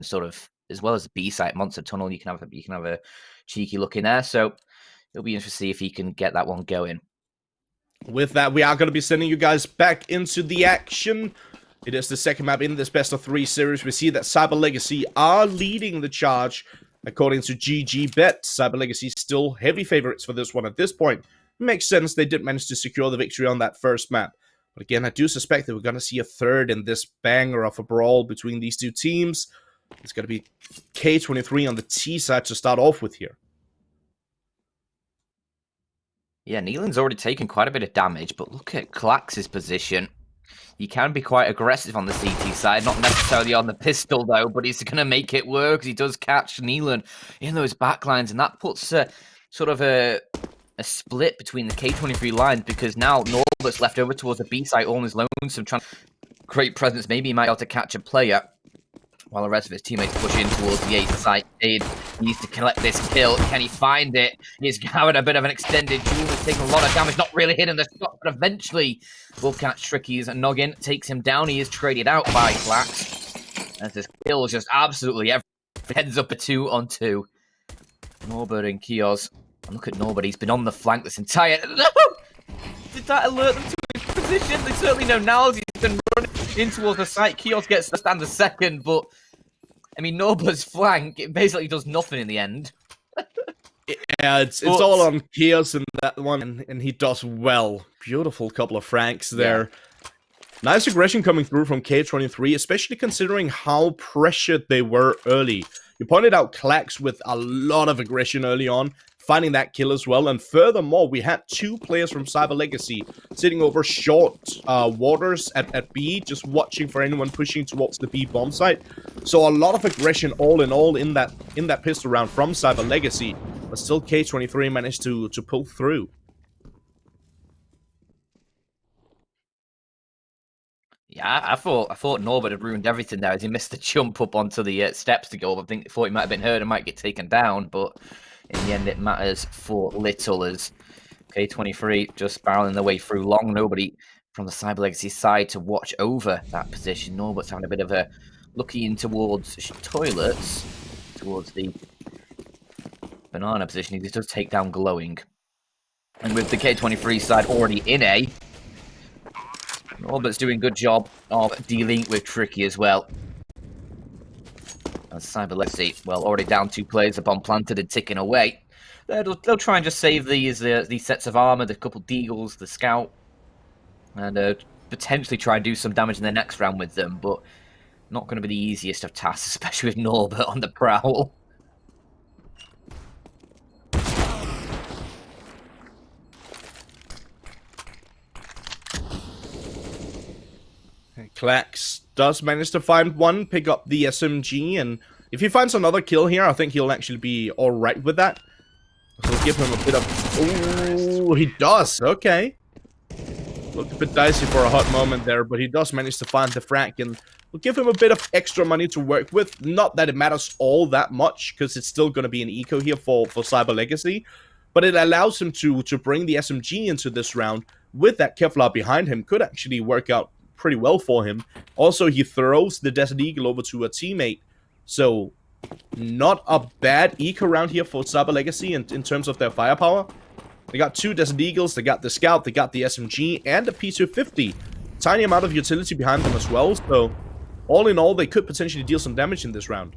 sort of, as well as the B site monster tunnel. You can have a cheeky look in there. So it'll be interesting to see if he can get that one going. With that, we are going to be sending you guys back into the action. It is the second map in this best of 3 series. We see that Cyber Legacy are leading the charge according to GG Bet. Cyber Legacy still heavy favorites for this one at this point. It makes sense, they did manage to secure the victory on that first map. But again, I do suspect that we're going to see a third in this banger of a brawl between these two teams. It's going to be K23 on the T side to start off with here. Yeah, Neelan's already taken quite a bit of damage, but look at Klax's position. He can be quite aggressive on the CT side, not necessarily on the pistol, though, but he's going to make it work. He does catch Neelan in those backlines, and that puts sort of a split between the K23 lines, because now Norbert's left over towards the B site all on his lonesome, trying to create presence. Maybe he might be able to catch a player, while the rest of his teammates push in towards the A site. Cade needs to collect this kill. Can he find it? He's having a bit of an extended duel. He's taking a lot of damage, not really hitting the shot, but eventually will catch Tricky's noggin. Takes him down. He is traded out by Klax. As his kill is just absolutely everything. Heads up a 2-on-2. Norbert and Kios. And look at Norbert. He's been on the flank this entire... Did that alert them to his position? They certainly know now as he's been running in towards the site. Kios gets the stand a second, but I mean, Norbert's flank, it basically does nothing in the end. Yeah, it's all on Kios in that one, and he does well. Beautiful couple of franks there. Yeah. Nice aggression coming through from K23, especially considering how pressured they were early. You pointed out Klax with a lot of aggression early on, finding that kill as well. And furthermore, we had 2 players from Cyber Legacy sitting over short waters at B, just watching for anyone pushing towards the B bomb site. So a lot of aggression all in all in that pistol round from Cyber Legacy, but still K23 managed to pull through. Yeah, I thought Norbert had ruined everything there as he missed the jump up onto the steps to go. I thought he might have been hurt and might get taken down, but in the end, it matters for little as K23 just barreling their way through long. Nobody from the Cyber Legacy side to watch over that position. Norbert's having a bit of a looking in towards toilets, towards the banana position. He does take down Glowing. And with the K23 side already in A, Norbert's doing a good job of dealing with Tricky as well. As Cyber Legacy, well, already down 2 players, the bomb planted and ticking away. They'll try and just save these sets of armor, the couple deagles, the scout, and potentially try and do some damage in the next round with them, but not going to be the easiest of tasks, especially with Norbert on the prowl. Klax does manage to find one, pick up the SMG, and if he finds another kill here, I think he'll actually be alright with that. So we'll give him a bit of... Oh, he does, okay. Looked a bit dicey for a hot moment there, but he does manage to find the frag, and we'll give him a bit of extra money to work with. Not that it matters all that much, because it's still going to be an eco here for Cyber Legacy, but it allows him to bring the SMG into this round with that Kevlar behind him. Could actually work out pretty well for him. Also, he throws the Desert Eagle over to a teammate, so not a bad eco round here for Cyber Legacy in terms of their firepower. They got 2 Desert Eagles, they got the Scout, they got the SMG, and the P250. Tiny amount of utility behind them as well, so all in all, they could potentially deal some damage in this round.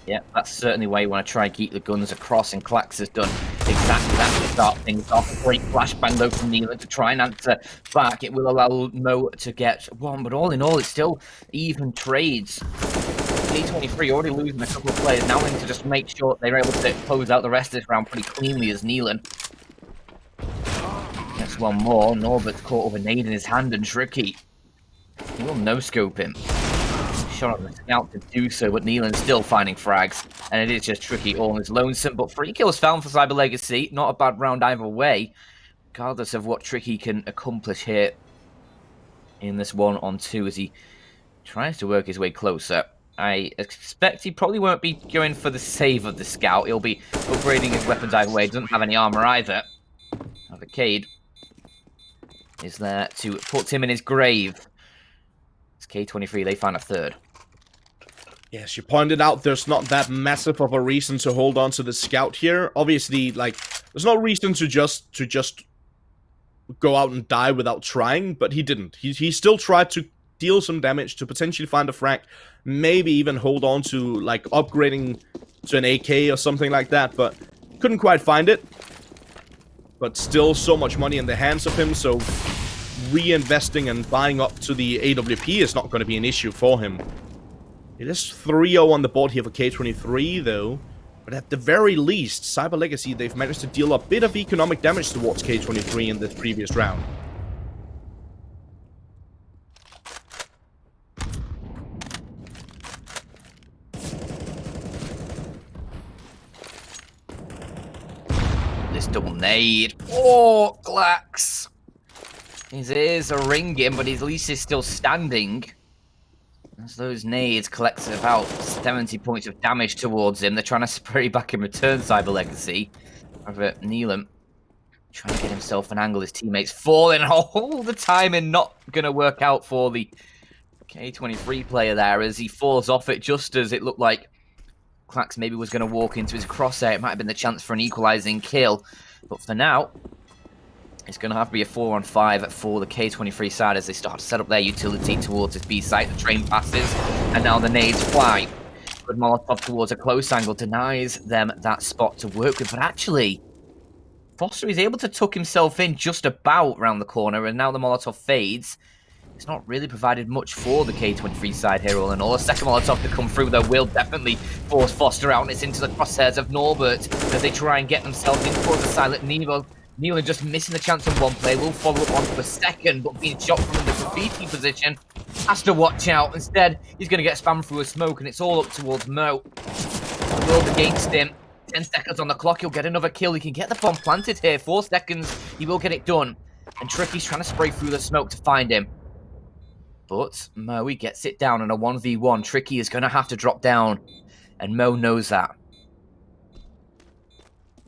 Yeah, that's certainly why you want to try and keep the guns across, and Klax has done exactly that to start things off. A great flashbang though from Neelan to try and answer back. It will allow Mo to get one, but all in all, it's still even trades. K23 already losing a couple of players, now need to just make sure they're able to close out the rest of this round pretty cleanly as Neelan gets one more. Norbert's caught with a nade in his hand, and Tricky, he will no-scope him. Shot on the scout to do so, but Neelan's still finding frags, and it is just Tricky all on his lonesome. But 3 kills found for Cyber Legacy, not a bad round either way, regardless of what Tricky can accomplish here in this 1-on-2 as he tries to work his way closer. I expect he probably won't be going for the save of the scout. He'll be upgrading his weapons either way. He doesn't have any armor either. Now the Cade is there to put him in his grave. K23, they find a third. Yes, you pointed out there's not that massive of a reason to hold on to the scout here. Obviously, like, there's no reason to just go out and die without trying, but he didn't. He still tried to deal some damage to potentially find a frag, maybe even hold on to, like, upgrading to an AK or something like that, but couldn't quite find it. But still so much money in the hands of him, so reinvesting and buying up to the AWP is not going to be an issue for him. It is 3-0 on the board here for K23, though. But at the very least, Cyber Legacy, they've managed to deal a bit of economic damage towards K23 in this previous round. This double nade. Oh, Glax! His ears are ringing, but at least he's still standing. As those nades collect about 70 points of damage towards him, they're trying to spray back in return, Cyber Legacy. However, Neelam trying to get himself an angle. His teammates falling all the time and not going to work out for the K23 player there as he falls off it just as it looked like Clax maybe was going to walk into his crosshair. It might have been the chance for an equalizing kill. But for now, it's going to have to be a 4-on-5 for the K23 side as they start to set up their utility towards this B site. The train passes, and now the nades fly. Good Molotov towards a close angle denies them that spot to work with. But actually, Foster is able to tuck himself in just about round the corner, and now the Molotov fades. It's not really provided much for the K23 side here, all in all. A second Molotov to come through, though, will definitely force Foster out, and it's into the crosshairs of Norbert as they try and get themselves in towards the silent Nevo. Neelan just missing the chance on one play, will follow up onto a second, but being shot from the graffiti position. Has to watch out. Instead, he's going to get spammed through a smoke, and it's all up towards Mo. The world against him. 10 seconds on the clock, he'll get another kill. He can get the bomb planted here. 4 seconds, he will get it done. And Tricky's trying to spray through the smoke to find him. But Mo, he gets it down on a 1v1. Tricky is going to have to drop down, and Mo knows that.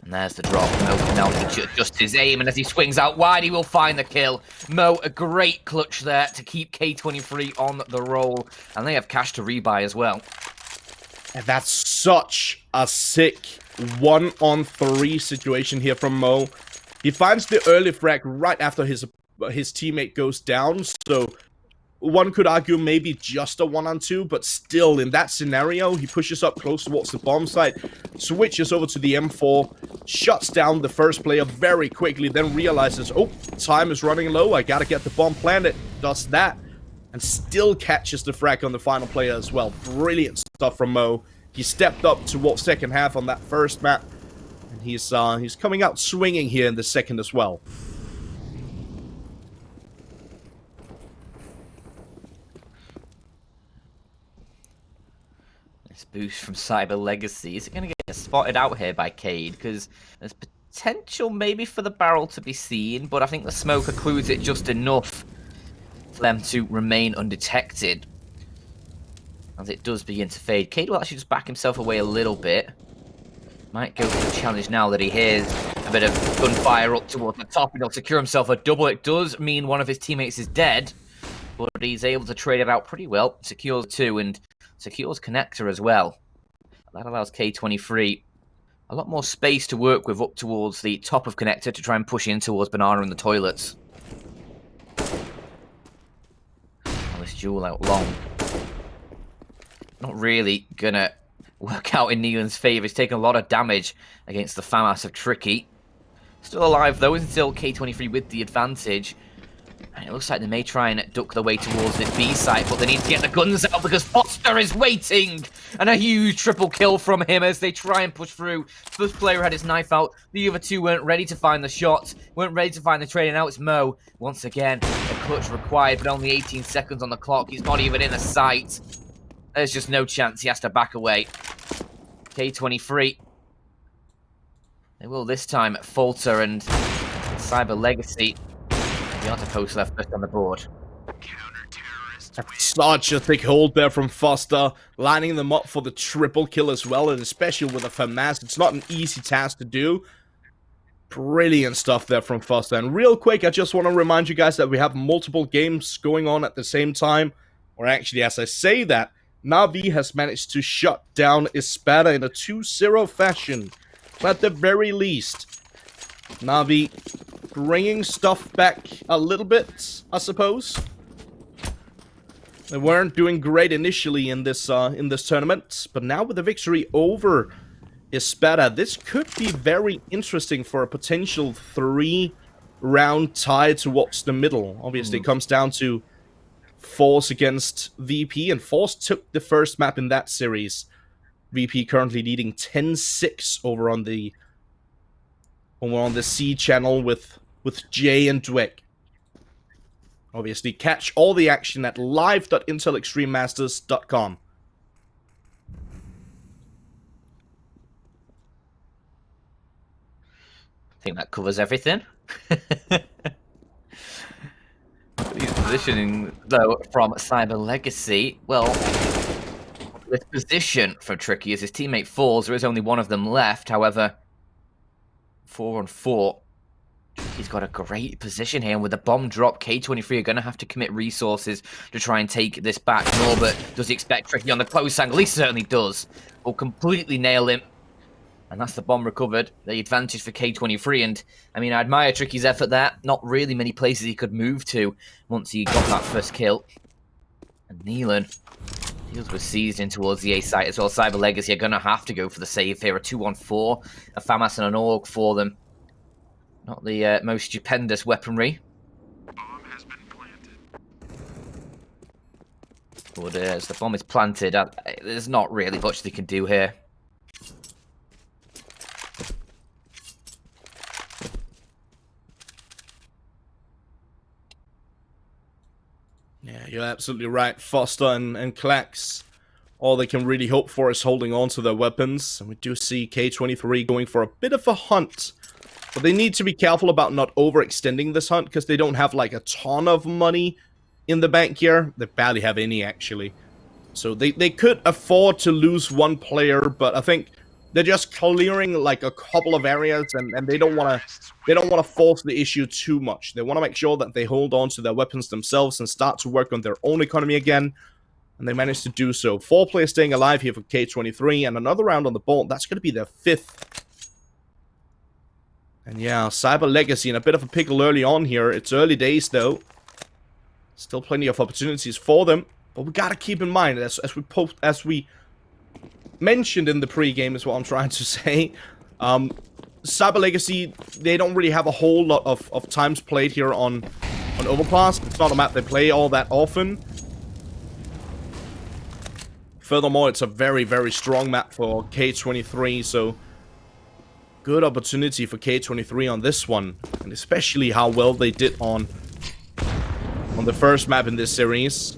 And there's the drop. Mo can now adjust his aim, and as he swings out wide, he will find the kill. Mo, a great clutch there to keep K23 on the roll, and they have cash to rebuy as well. And that's such a sick 1-on-3 situation here from Mo. He finds the early frag right after his teammate goes down, so one could argue maybe just a 1-on-2, but still, in that scenario, he pushes up close towards the bomb site, switches over to the M4, shuts down the first player very quickly, then realizes, oh, time is running low, I gotta get the bomb planted, does that, and still catches the frag on the final player as well. Brilliant stuff from Mo. He stepped up towards second half on that first map, and he's coming out swinging here in the second as well. Boost from Cyber Legacy. Is it going to get spotted out here by Cade? Because there's potential maybe for the barrel to be seen, but I think the smoke occludes it just enough for them to remain undetected. As it does begin to fade. Cade will actually just back himself away a little bit. Might go for the challenge now that he hears a bit of gunfire up towards the top, and he'll secure himself a double. It does mean one of his teammates is dead, but he's able to trade it out pretty well. Secures 2 and secures connector as well. That allows K23 a lot more space to work with up towards the top of connector to try and push in towards Banana and the toilets. Well, this duel out long. Not really gonna work out in Neelan's favour. He's taken a lot of damage against the FAMAS of Tricky. Still alive though, until K23 with the advantage. And it looks like they may try and duck their way towards the B site, but they need to get the guns out because Foster is waiting! And a huge triple kill from him as they try and push through. First player had his knife out, the other two weren't ready to find the shot, weren't ready to find the trade, and now it's Mo. Once again, a clutch required, but only 18 seconds on the clock. He's not even in a sight. There's just no chance, he has to back away. K23. They will this time falter, and Cyber Legacy the post left first on the board. Such a thick hold there from Foster, lining them up for the triple kill as well, and especially with a FAMAS, it's not an easy task to do. Brilliant stuff there from Foster. And real quick, I just want to remind you guys that we have multiple games going on at the same time. Or actually, as I say that, Na'Vi has managed to shut down Espada in a 2-0 fashion. But at the very least, Na'Vi bringing stuff back a little bit, I suppose. They weren't doing great initially in this tournament, but now with the victory over Espada, this could be very interesting for a potential 3-round tie towards the middle. Obviously, it comes down to Force against VP, and Force took the first map in that series. VP currently leading 10-6 over on the C channel with Jay and Dweck. Obviously, catch all the action at live.intelextrememasters.com. I think that covers everything. His positioning, though, from Cyber Legacy, well, this position for Tricky as his teammate falls, there is only one of them left. However, 4-on-4, he's got a great position here, and with the bomb drop, K23 are going to have to commit resources to try and take this back. Norbert, does he expect Tricky on the close angle? He certainly does. Will completely nail him. And that's the bomb recovered. The advantage for K23. And, I mean, I admire Tricky's effort there. Not really many places he could move to once he got that first kill. And Neelan deals with seized in towards the A site as well. Cyber Legacy are going to have to go for the save here. A 2-on-4. A FAMAS and an AUG for them. Not the most stupendous weaponry. Bomb has been planted. But as the bomb is planted, there's not really much they can do here. Yeah, you're absolutely right. Foster and Klax, all they can really hope for is holding on to their weapons. And we do see K23 going for a bit of a hunt. But they need to be careful about not overextending this hunt, because they don't have like a ton of money in the bank here. They barely have any, actually. So they could afford to lose one player, but I think they're just clearing like a couple of areas, and they don't want to force the issue too much. They want to make sure that they hold on to their weapons themselves and start to work on their own economy again. And they managed to do so. 4 players staying alive here for K23, and another round on the board. That's going to be their 5th. And yeah, Cyber Legacy in a bit of a pickle early on here. It's early days though. Still plenty of opportunities for them. But we gotta keep in mind, as we mentioned in the pre-game is what I'm trying to say. Cyber Legacy, they don't really have a whole lot of times played here on Overpass. It's not a map they play all that often. Furthermore, it's a very, very strong map for K23, so good opportunity for K23 on this one. And especially how well they did on the first map in this series.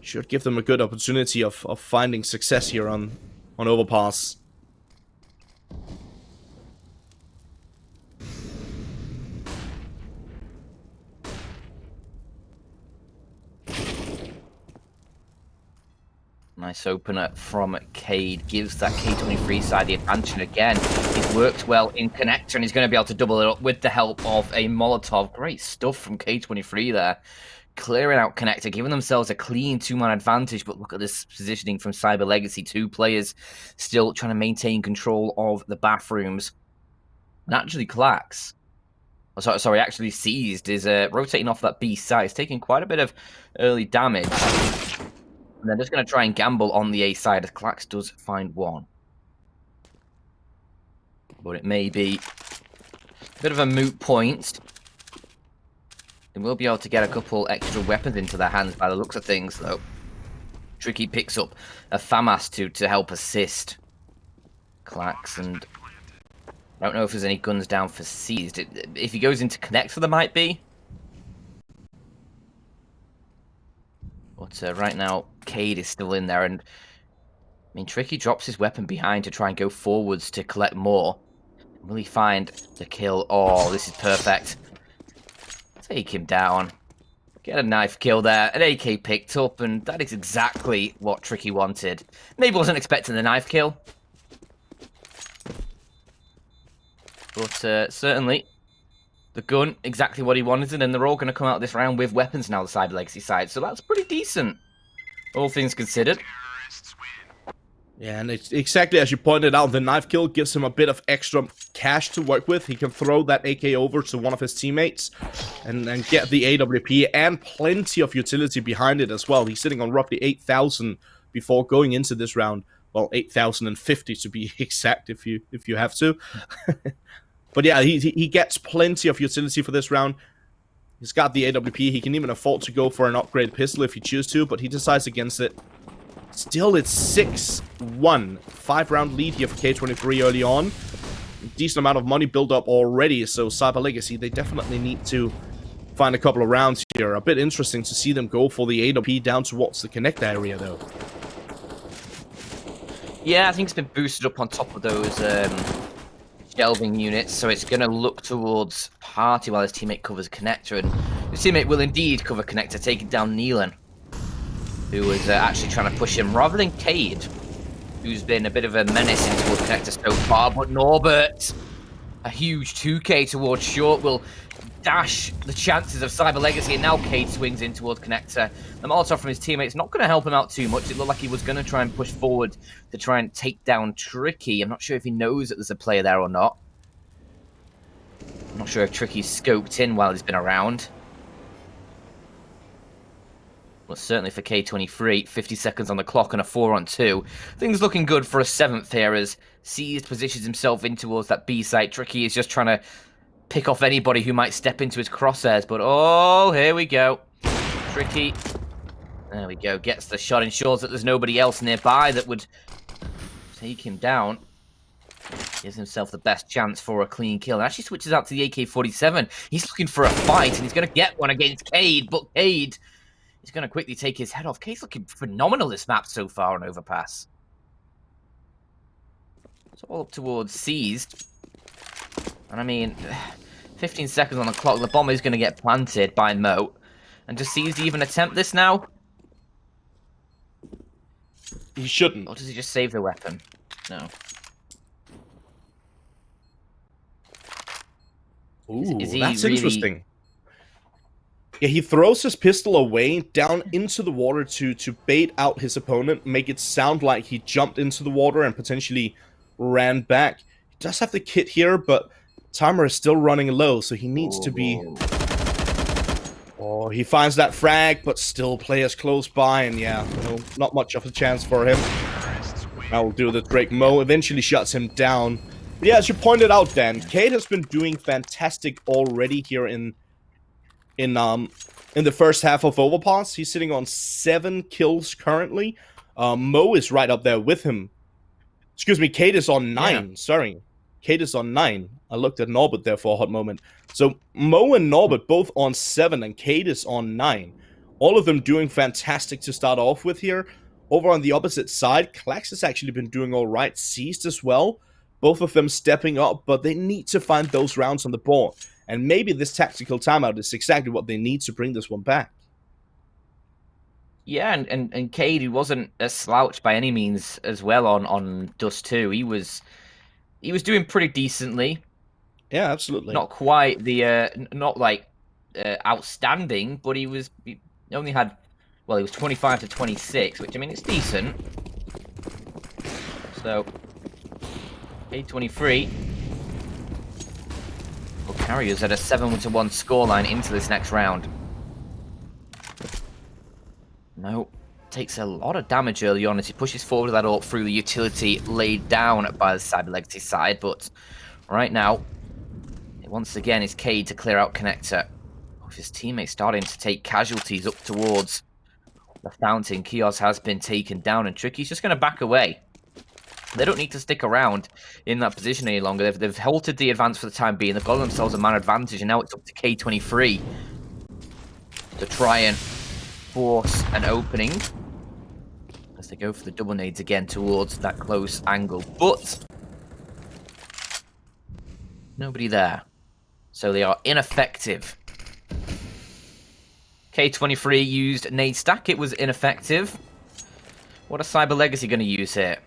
Should give them a good opportunity of finding success here on Overpass. Nice opener from Cade. Gives that K23 side the advantage. And again, he's worked well in connector, and he's going to be able to double it up with the help of a Molotov. Great stuff from K23 there. Clearing out connector, giving themselves a clean 2-man advantage. But look at this positioning from Cyber Legacy. 2 players still trying to maintain control of the bathrooms. And actually, Klax, actually Seized, is rotating off that B side. He's taking quite a bit of early damage. And they're just going to try and gamble on the A side as Klax does find one. But it may be a bit of a moot point. They will be able to get a couple extra weapons into their hands by the looks of things, though. Tricky picks up a FAMAS to help assist Klax, and I don't know if there's any guns down for Seized. If he goes into connector, there might be. But right now, Cade is still in there, and I mean, Tricky drops his weapon behind to try and go forwards to collect more. Will he find the kill? Oh, this is perfect. Take him down. Get a knife kill there. An AK picked up, and that is exactly what Tricky wanted. Maybe wasn't expecting the knife kill. But certainly, the gun, exactly what he wanted, and they're all going to come out this round with weapons now, the Cyber Legacy side. So that's pretty decent. All things considered. Terrorists win. Yeah, and it's exactly as you pointed out, the knife kill gives him a bit of extra cash to work with. He can throw that AK over to one of his teammates and get the AWP and plenty of utility behind it as well. He's sitting on roughly 8,000 before going into this round. Well, 8,050 to be exact if you have to. But yeah, he gets plenty of utility for this round. He's got the AWP. He can even afford to go for an upgrade pistol if he chooses to, but he decides against it. Still, it's 6-1. 5-round lead here for K23 early on. Decent amount of money built up already, so Cyber Legacy, they definitely need to find a couple of rounds here. A bit interesting to see them go for the AWP down towards the connect area, though. Yeah, I think it's been boosted up on top of those shelving units, so it's going to look towards Party while his teammate covers connector, and his teammate will indeed cover connector, taking down Neelan, who was actually trying to push him, rather than Cade, who's been a bit of a menace into the connector so far, but Norbert, a huge 2k towards short, will dash the chances of Cyber Legacy, and now Cade swings in towards connector. The Molotov from his teammate's not going to help him out too much. It looked like he was going to try and push forward to try and take down Tricky. I'm not sure if he knows that there's a player there or not. I'm not sure if Tricky's scoped in while he's been around. Well, certainly for K23, 50 seconds on the clock and a 4-on-2. Things looking good for a 7th here as CIS positions himself in towards that B site. Tricky is just trying to pick off anybody who might step into his crosshairs, but oh, here we go. Tricky, there we go, gets the shot, ensures that there's nobody else nearby that would take him down. Gives himself the best chance for a clean kill, and actually switches out to the AK-47. He's looking for a fight, and he's going to get one against Cade, but Cade is going to quickly take his head off. Cade's looking phenomenal this map so far on Overpass. It's all up towards Seized. And I mean, 15 seconds on the clock, the bomb is going to get planted by Mo. And does Seized even attempt this now? He shouldn't. Or does he just save the weapon? No. Ooh, is he that's really interesting. Yeah, he throws his pistol away down into the water to bait out his opponent, make it sound like he jumped into the water and potentially ran back. He does have the kit here, but timer is still running low, so he needs to be... Oh, he finds that frag, but still players close by, and yeah, not much of a chance for him. I will do the trick. Mo eventually shuts him down. But yeah, as you pointed out, Dan, Cade has been doing fantastic already here in the first half of Overpass. He's sitting on 7 kills currently. Mo is right up there with him. Excuse me, Cade is on 9. Yeah. Sorry. Cade is on 9. I looked at Norbert there for a hot moment. So Mo and Norbert both on 7 and Cade is on 9. All of them doing fantastic to start off with here. Over on the opposite side, Klax has actually been doing alright. Seized as well. Both of them stepping up, but they need to find those rounds on the board. And maybe this tactical timeout is exactly what they need to bring this one back. Yeah, and Cade, he wasn't a slouch by any means as well on Dust 2. He was doing pretty decently. Yeah, absolutely. Not quite the not like outstanding, but he only had, well, he was 25 to 26, which I mean it's decent. So K23 will carry us at a 7-1 scoreline into this next round. No, takes a lot of damage early on as he pushes forward that ult through the utility laid down by the Cyber Legacy side, but right now, once again, it's Cade to clear out connector. With his teammates starting to take casualties up towards the fountain, Kios has been taken down, and Tricky's just going to back away. They don't need to stick around in that position any longer. They've halted the advance for the time being. They've got themselves a man advantage, and now it's up to K23 to try and force an opening as they go for the double nades again towards that close angle. But nobody there, so they are ineffective. K23 used nade stack. It was ineffective. What are Cyber Legacy going to use here?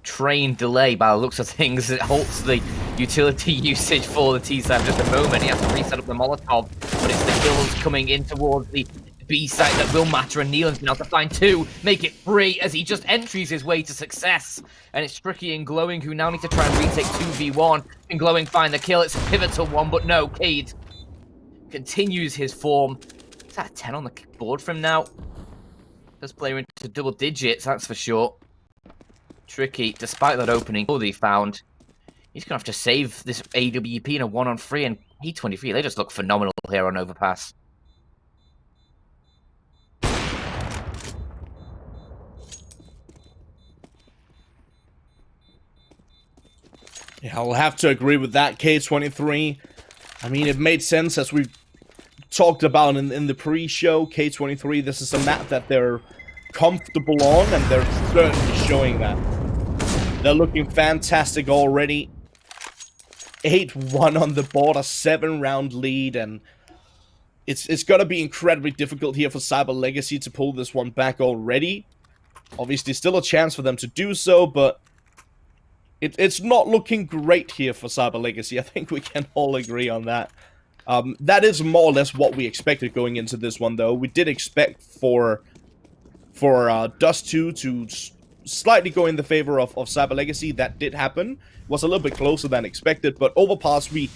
Train delay by the looks of things. It halts the utility usage for the T-side just a moment. He has to reset up the Molotov, but it's the kills coming in towards the B site that will matter, and Nealon's been able to find 2, make it 3 as he just entries his way to success. And it's Tricky and Glowing who now need to try and retake 2v1. And Glowing find the kill, it's a pivotal one, but no, Cade continues his form. Is that a 10 on the board from now? Does player into double digits, that's for sure. Tricky, despite that opening goal he found, he's going to have to save this AWP in a 1-on-3, and K23, they just look phenomenal here on Overpass. Yeah, I'll have to agree with that, K23. I mean, it made sense as we talked about in the pre-show. K23, this is a map that they're comfortable on, and they're certainly showing that. They're looking fantastic already. 8-1 on the board, a 7-round lead, and it's gonna be incredibly difficult here for Cyber Legacy to pull this one back already. Obviously, still a chance for them to do so, but it's not looking great here for Cyber Legacy. I think we can all agree on that. That is more or less what we expected going into this one, though. We did expect for Dust 2 to slightly go in the favor of Cyber Legacy. That did happen. It was a little bit closer than expected, but Overpass, we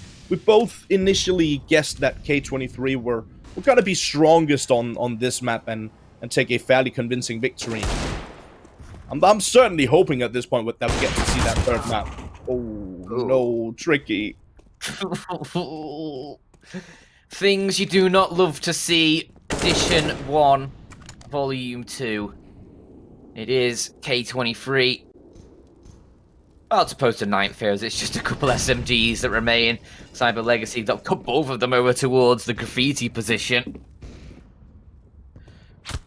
both initially guessed that K23 were gonna be strongest on this map and take a fairly convincing victory. I'm certainly hoping at this point that we get to see that third map. Oh, no, Tricky. Things you do not love to see. Edition 1, Volume 2. It is K23. Well, as opposed to Ninth Fears, it's just a couple SMGs that remain. Cyber Legacy, they'll cut both of them over towards the graffiti position.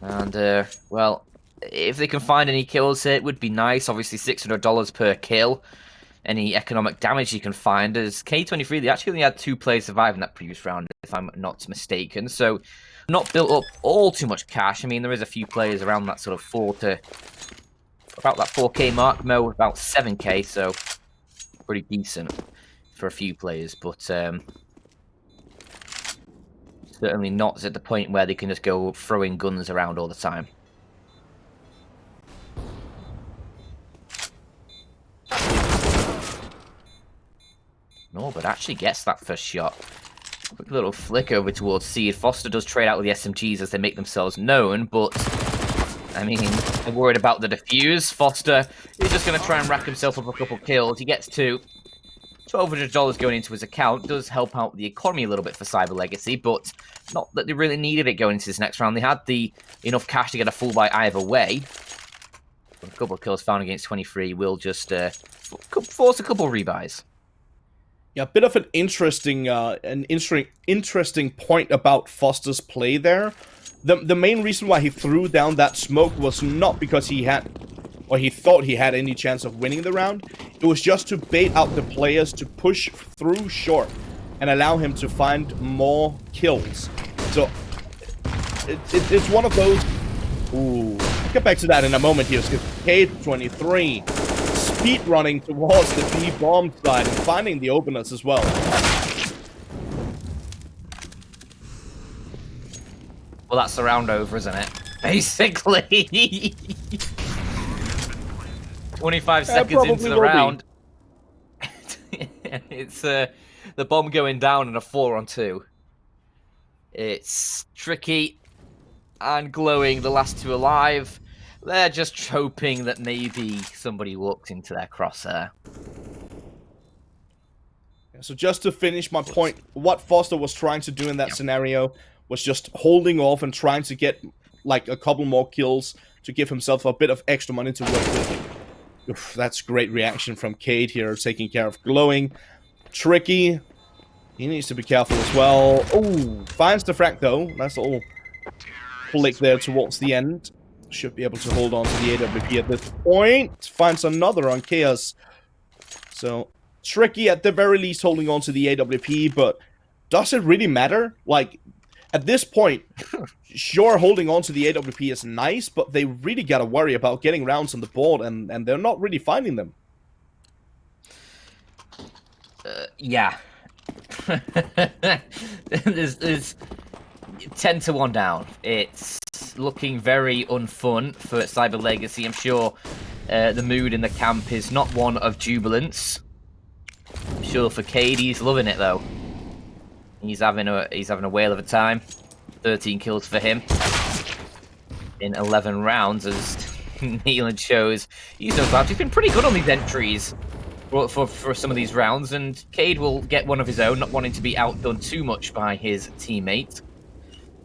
And, well, if they can find any kills here, it would be nice. Obviously, $600 per kill. Any economic damage you can find. As K23, they actually only had 2 players survive in that previous round, if I'm not mistaken. So, not built up all too much cash. I mean, there is a few players around that sort of about that 4K mark. Mo, about 7K, so pretty decent for a few players. But certainly not at the point where they can just go throwing guns around all the time. No, but actually gets that first shot. Quick little flick over towards Seed. Foster does trade out with the SMGs as they make themselves known, but I mean, they're worried about the defuse. Foster is just going to try and rack himself up a couple kills. He gets to $1,200 going into his account. Does help out the economy a little bit for Cyber Legacy, but not that they really needed it going into this next round. They had enough cash to get a full buy either way. But a couple of kills found against 23 will just force a couple rebuys. Yeah, a bit of an interesting point about Foster's play there. The main reason why he threw down that smoke was not because he thought he had any chance of winning the round. It was just to bait out the players to push through short and allow him to find more kills. So it's one of those. Ooh, I'll get back to that in a moment here. So K23 speed running towards the B bomb side and finding the openers as well. Well, that's the round over, isn't it? Basically. 25 seconds into the round. It's the bomb going down in a 4-on-2. It's Tricky and Glowing, the last 2 alive. They're just hoping that maybe somebody walks into their crosshair. So just to finish my point, what Foster was trying to do in that scenario was just holding off and trying to get like a couple more kills to give himself a bit of extra money to work with. Oof, that's great reaction from Cade here, taking care of Glowing. Tricky, he needs to be careful as well. Oh, finds the frag though. Nice little flick there towards the end. Should be able to hold on to the AWP at this point. Finds another on Chaos. So, Tricky at the very least holding on to the AWP, but does it really matter? Like, at this point, sure, holding on to the AWP is nice, but they really gotta worry about getting rounds on the board, and they're not really finding them. Yeah. there's 10 to 1 down. It's looking very unfun for Cyber Legacy. I'm sure the mood in the camp is not one of jubilance. I'm sure for Cade, he's loving it though. He's having a whale of a time. 13 kills for him in 11 rounds, as Neelan shows. He's no slouch. He's been pretty good on these entries for some of these rounds, and Cade will get one of his own, not wanting to be outdone too much by his teammate.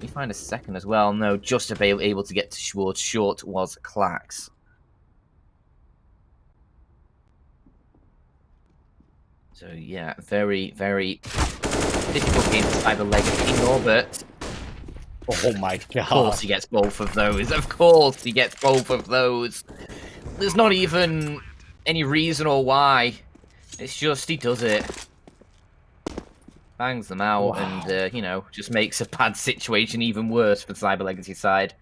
We find a second as well. No, just able to get towards short was Clax. So yeah, very, very difficult game for Cyber Legacy. Norbert. Oh my god. Of course he gets both of those. Of course he gets both of those. There's not even any reason or why. It's just he does it. Bangs them out, Wow. and, you know, just makes a bad situation even worse for the Cyber Legacy side.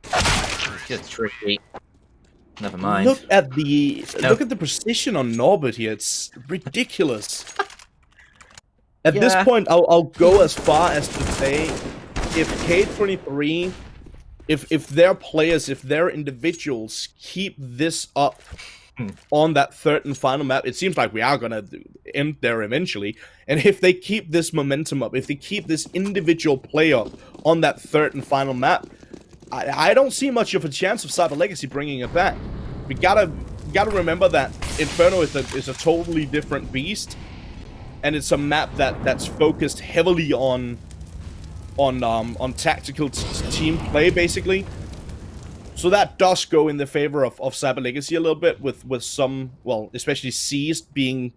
It's just tricky. Never mind. Look at the precision on Norbert here. It's ridiculous. At this point, I'll go as far as to say, if K23, if their players, if their individuals keep this up on that third and final map, it seems like we are gonna end there eventually. And if they keep this momentum up, if they keep this individual play up on that third and final map, I don't see much of a chance of Cyber Legacy bringing it back. We gotta remember that Inferno is a totally different beast, and it's a map that's focused heavily on tactical team play, basically. So that does go in the favor of Cyber Legacy a little bit, with some, well, especially CIS being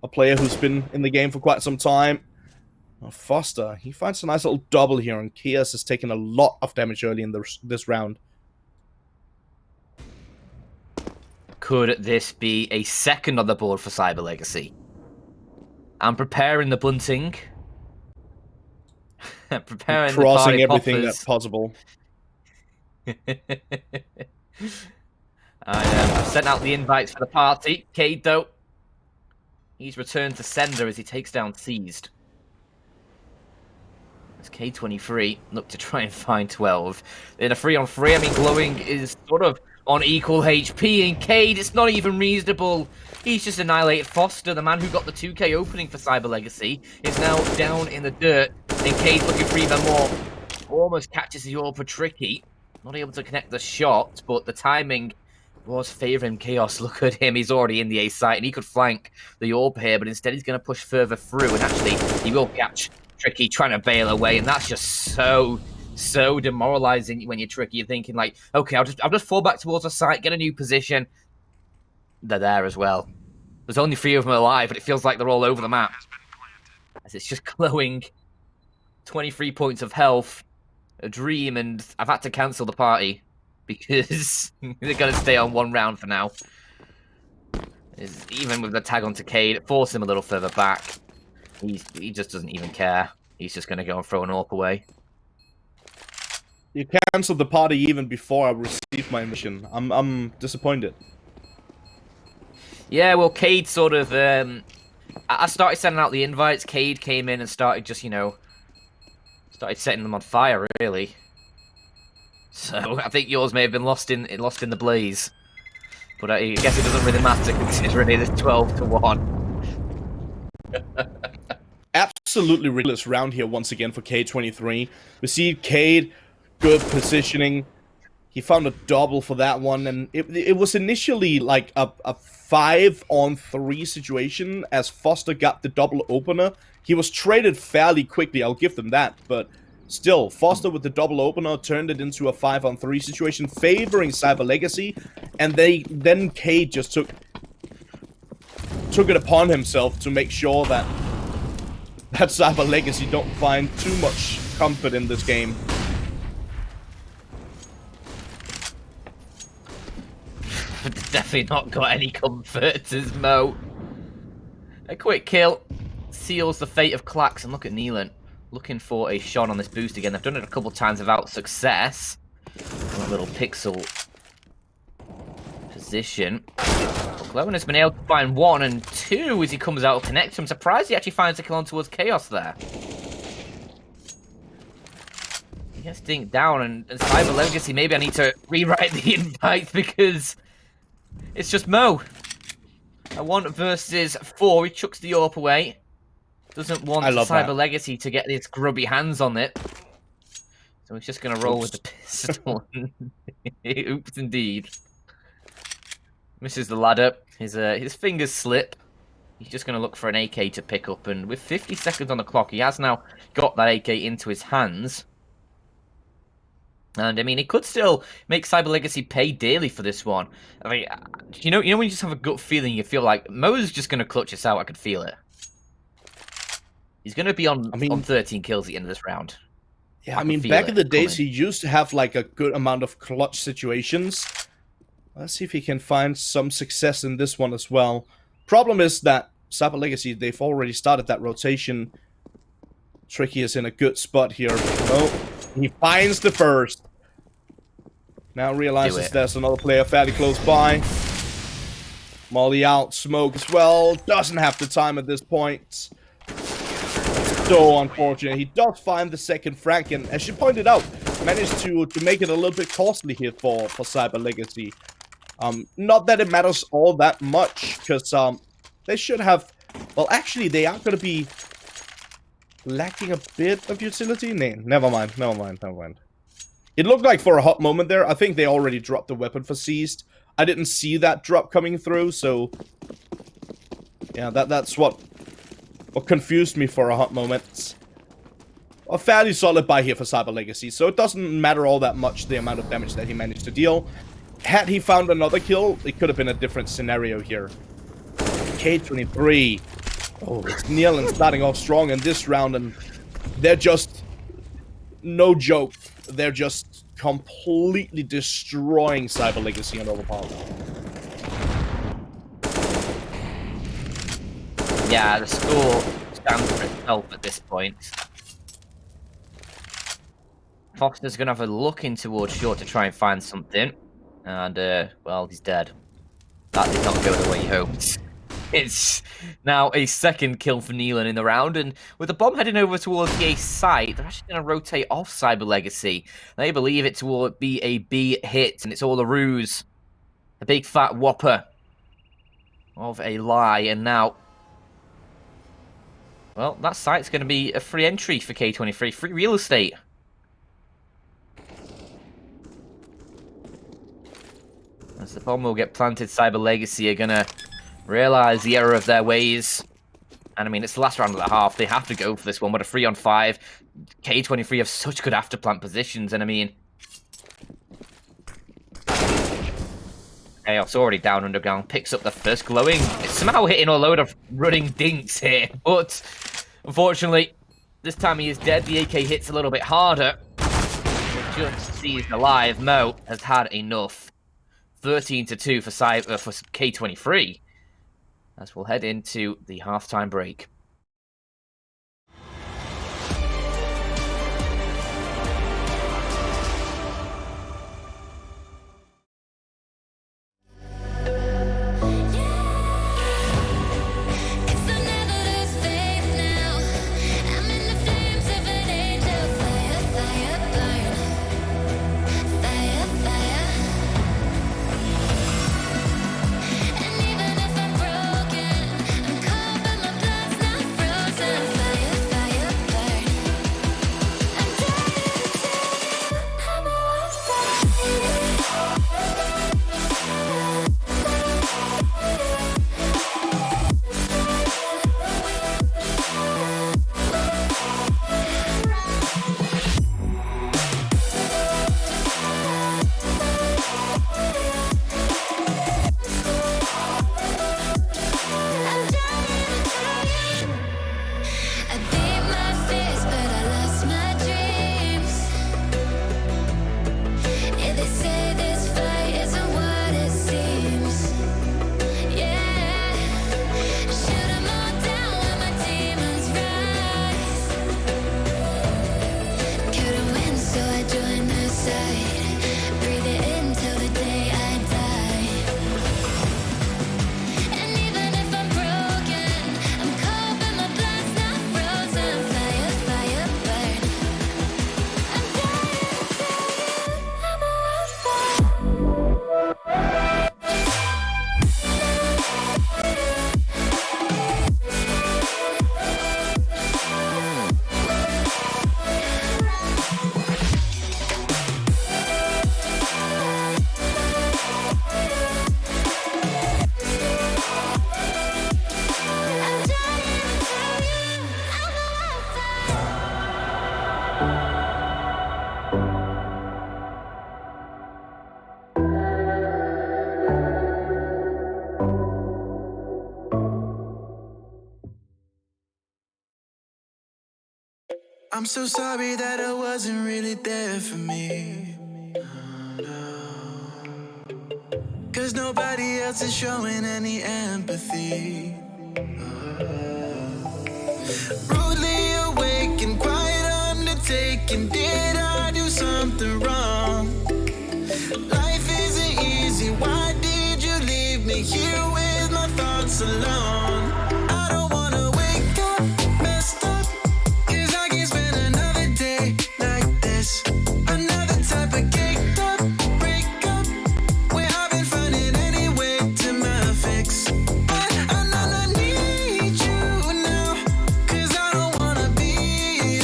a player who's been in the game for quite some time. Oh, Foster, he finds a nice little double here, and CIS has taken a lot of damage early in this round. Could this be a second on the board for Cyber Legacy? I'm preparing the bunting. Preparing crossing the everything poppers. that's possible. I've sent out the invites for the party. Cade, though, he's returned to sender as he takes down Seized. As K23 look to try and find 12. In a 3-on-3, I mean, Glowing is sort of on equal HP, and Cade, it's not even reasonable. He's just annihilated Foster, the man who got the 2K opening for Cyber Legacy, is now down in the dirt, and Cade's looking for even more. Almost catches the AWP tricky. Not able to connect the shot, but the timing was favouring Chaos. Look at him, he's already in the A site, and he could flank the AWP here, but instead he's going to push further through, and actually, he will catch Tricky trying to bail away, and that's just so demoralizing when you're Tricky. You're thinking like, okay, I'll just fall back towards the site, get a new position. They're there as well. There's only 3 of them alive, but it feels like they're all over the map. As it's just Glowing. 23 points of health. A dream, and I've had to cancel the party because they're going to stay on 1 round for now. Even with the tag onto Cade, it forced him a little further back. He just doesn't even care. He's just going to go and throw an AWP away. You cancelled the party even before I received my mission. I'm disappointed. Yeah, well, Cade sort of... I started sending out the invites. Cade came in and started just, you know... Started setting them on fire, really. So, I think yours may have been lost in the blaze. But I guess it doesn't really matter, considering it is 12 to 1. Absolutely ridiculous round here once again for K23. We see Cade, good positioning. He found a double for that one, and it was initially like a 5-on-3 situation as Foster got the double opener. He was traded fairly quickly, I'll give them that, but still, Foster with the double opener turned it into a 5-on-3 situation, favoring Cyber Legacy, and then Cade just took it upon himself to make sure that Cyber Legacy don't find too much comfort in this game. Definitely not got any comfort, as Mo. A quick kill seals the fate of Clax, and look at Neelan looking for a shot on this boost again. They've done it a couple times without success. A little pixel position. Glowin has been able to find 1 and 2 as he comes out of connect. I'm surprised he actually finds a kill on towards Chaos there. gets dinked down, and Cyber Legacy, maybe I need to rewrite the invite because it's just Mo. I want versus 4. He chucks the AWP away. Doesn't want I love Cyber that. Legacy to get his grubby hands on it. So he's just going to roll with the pistol. Oops, indeed. Misses the ladder. His fingers slip. He's just going to look for an AK to pick up. And with 50 seconds on the clock, he has now got that AK into his hands. And I mean, he could still make Cyber Legacy pay dearly for this one. I mean, you know when you just have a gut feeling, you feel like Mo's just going to clutch us out. I could feel it. He's going to be on 13 kills at the end of this round. Yeah, I mean, back in the days, he used to have like a good amount of clutch situations. Let's see if he can find some success in this one as well. Problem is that Cyber Legacy, they've already started that rotation. Tricky is in a good spot here. No, he finds the first. Now realizes there's another player fairly close by. Molly out, smoke as well. Doesn't have the time at this point. So unfortunate. He does find the second frag, and as you pointed out, managed to make it a little bit costly here for Cyber Legacy. Not that it matters all that much, because they should have... Well, actually, they are going to be lacking a bit of utility. Nah, never mind. It looked like for a hot moment there, I think they already dropped the weapon for seized. I didn't see that drop coming through, so... Yeah, that's what confused me for a hot moment. A fairly solid buy here for Cyber Legacy, so it doesn't matter all that much the amount of damage that he managed to deal. Had he found another kill, it could have been a different scenario here. K23. Oh, it's Nealon starting off strong in this round, and they're just... No joke. They're just completely destroying Cyber Legacy and Overpass. Yeah, the score stands for itself at this point. Foster's going to have a look in towards short to try and find something. And, well, he's dead. That did not go the way he hoped. It's now a second kill for Nealon in the round, and with the bomb heading over towards the A site, they're actually going to rotate off Cyber Legacy. They believe it to be a B hit, and it's all a ruse. A big fat whopper of a lie, and now... Well, that site's going to be a free entry for K23, free real estate. As the bomb will get planted, Cyber Legacy are going to realize the error of their ways. And I mean, it's the last round of the half. They have to go for this one, but a 3-on-5. K23 have such good after-plant positions, and I mean... Chaos already down underground, picks up the first glowing. It's somehow hitting a load of running dinks here, but unfortunately, this time he is dead. The AK hits a little bit harder. Just seized alive. Mo has had enough. 13-2 for K23. As we'll head into the halftime break. I'm so sorry that I wasn't really there for me. Cause nobody else is showing any empathy. Rudely awake and quiet undertaking. Did I do something wrong? Life isn't easy. Why did you leave me here with my thoughts alone? I don't wanna wake up messed up, cause I can't spend another day like this. Another type of caked up breakup, where I've been finding any way to my fix. But I need you now, cause I don't wanna be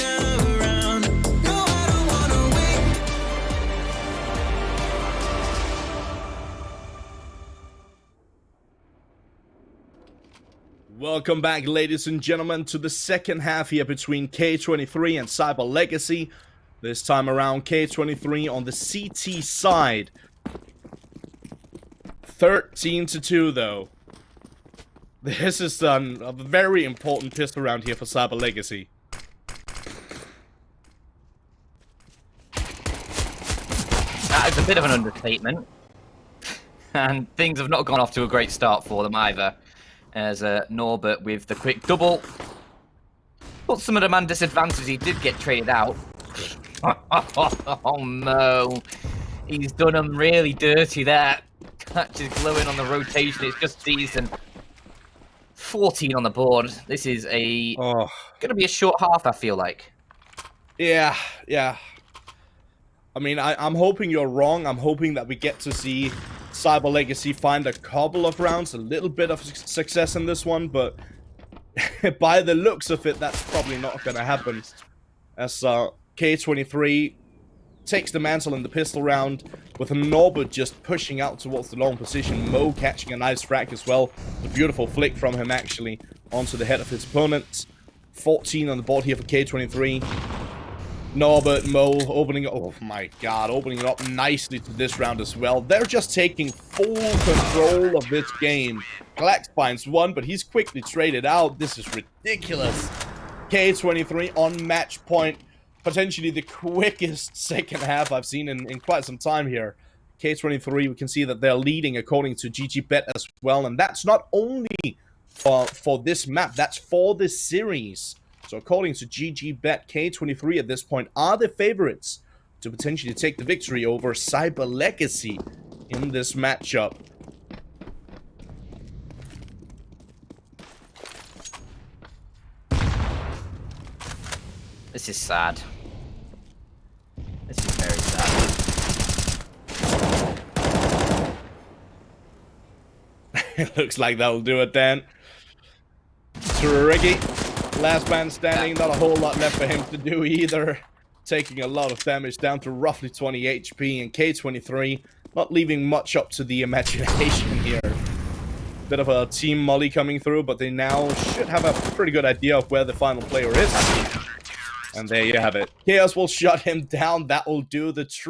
around. No, I don't wanna wake. Welcome back, ladies and gentlemen, to the second half here between K23 and Cyber Legacy. This time around, K23 on the CT side. 13-2, though. This is a very important pistol round here for Cyber Legacy. That is a bit of an understatement. And things have not gone off to a great start for them either. As Norbert with the quick double. Put some of them at disadvantage. He did get traded out. Oh no. He's done them really dirty there. Catch is glowing on the rotation. It's just decent. 14 on the board. This is gonna be a short half, I feel like. Yeah. I mean, I'm hoping you're wrong. I'm hoping that we get to see Cyber Legacy find a couple of rounds, a little bit of success in this one, but by the looks of it, that's probably not going to happen. As K23 takes the mantle in the pistol round, with Norbert just pushing out towards the long position. Mo catching a nice frag as well. A beautiful flick from him, actually, onto the head of his opponent. 14 on the board here for K23. Norbert, Mo, opening it up nicely to this round as well. They're just taking full control of this game. Glax finds one, but he's quickly traded out. This is ridiculous. K23 on match point. Potentially the quickest second half I've seen in quite some time here. K23, we can see that they're leading according to GGBet as well. And that's not only for this map, that's for this series. So according to GGBet, K23 at this point are the favorites to potentially take the victory over Cyber Legacy in this matchup. This is sad. This is very sad. It looks like that'll do it, Dan. Tricky. Last man standing, not a whole lot left for him to do either. Taking a lot of damage, down to roughly 20 HP, and K23 not leaving much up to the imagination here. Bit of a team molly coming through, but they now should have a pretty good idea of where the final player is. And there you have it. Chaos will shut him down. That will do the trick.